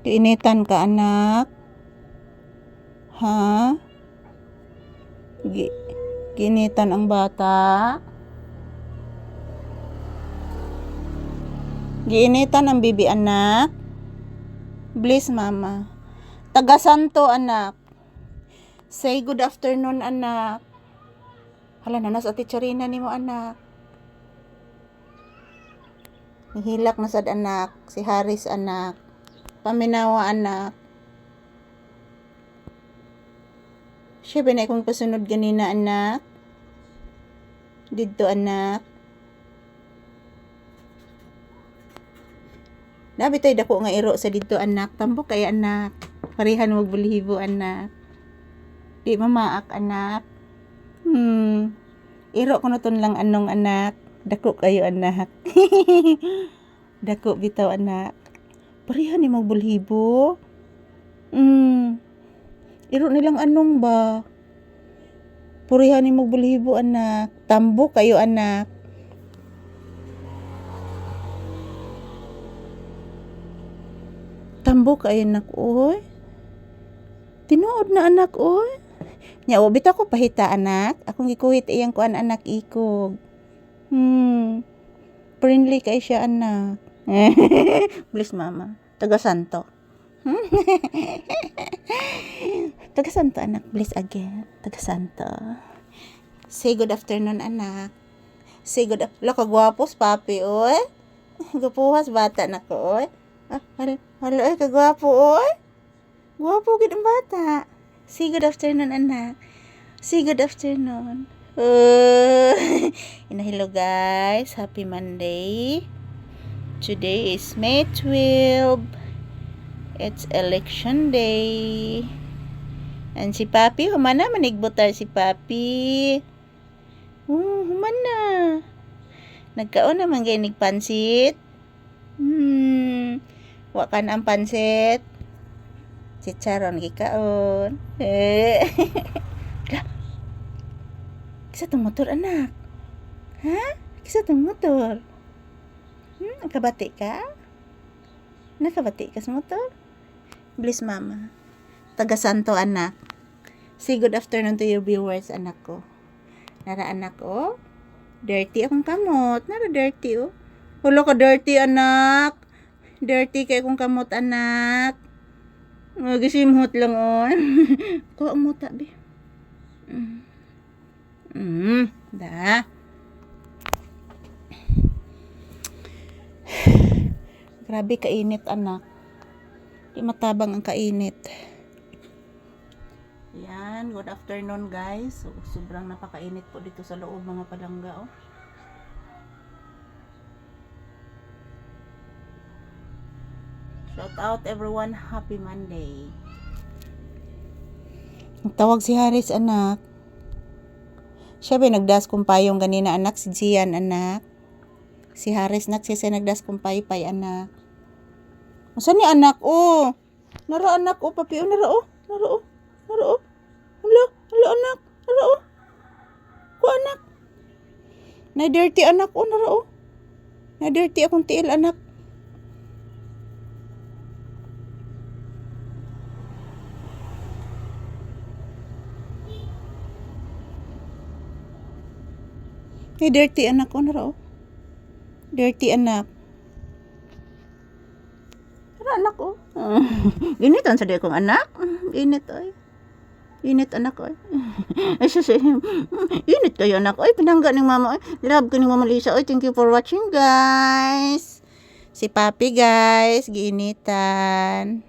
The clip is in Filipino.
Initan ka, anak? Ha? Ginitan ang bata? Giinitan ang bibi, anak? Bless, mama. Taga Santo, anak. Say good afternoon, anak. Hala, nanas ati Charina ni mo, anak. Nihilak na sad, anak. Si Haris, anak. Paminawa, anak. Siya ba na akong pasunod ganina, anak? Dito, anak. Dabi tayo dako nga iro sa dito, anak. Tambok kay anak. Parihan wag bulihibo, anak. Di mamaak, anak. Iro ko ton lang anong, anak. Dako kayo, anak. Dako bitaw, anak. Parihan ni mag bulihibo. Iro nilang anong ba? Parihan ni mag bulihibo, anak. Tambok kayo, anak. Tambok kayo, anak, oy. Tinuod na, anak, oy. Nya, bitaw ko pahita, anak. Akong gikuhit iyang kuan, anak, ikog. Friendly kay siya, anak. Bless, mama. Taga Santo. Taga Santo, anak. Bless again. Taga Santo. Say good afternoon, anak. Say good afternoon. Laka, gwapos, papi, oy. Gapuhas, bata na ko, oy. Halo, ay, kagwapo, oy. Gwapo, gid ang bata. Say good afternoon, anak. Say good afternoon. Hello, guys. Happy Monday. Today is May 12. It's election day. And si Papi, humana, manigbutar si Papi. Humana. Nagkaon naman kayo nigpansit. Wakan ang pansit. Chicharon gikaon. Kisa tong motor, anak? Ha? Kisa tong motor? Nakabati ka? Nakabati ka sa motor? Bless, mama. Taga Santo, anak. Say good afternoon to your viewers, anak ko. Nara, anak, oh. Dirty akong kamot. Nara, dirty, oh. Hulo ka dirty, anak. Dirty kay akong kamot, anak. Magisimhot lang, oh. Ko ang muta, be. Da. Grabe kainit, anak. Di matabang ang kainit. Yan, good afternoon, guys. Sobrang napakainit po dito sa loob, mga palangga, oh. Shout out everyone, happy Monday. Tawag si Haris, anak. Siya ba nagdas kumpayong ganina, anak? Si Gian, anak. Si Haris, nak, siya nagdas kumpay-pay, anak. Saan ni anak, oh? Nara, anak, oh, papi, oh, nara, oh. Nara, oh. Nara, oh. Hala, anak. Nara, oh. Ko, anak. Na-dirty, anak, oh, nara, oh. Na-dirty akong tiil, anak. Dirty, anak, oh, nara, oh. Dirty, anak. Nara, anak, oh. Init ang sabi kong anak. Init, ay. Init, anak, ay. Ay, init kayo, anak. Ay, pinangga ng mama, ay. Love ko ng mama Lisa. Ay, thank you for watching, guys. Si Papi, guys. Giinitan.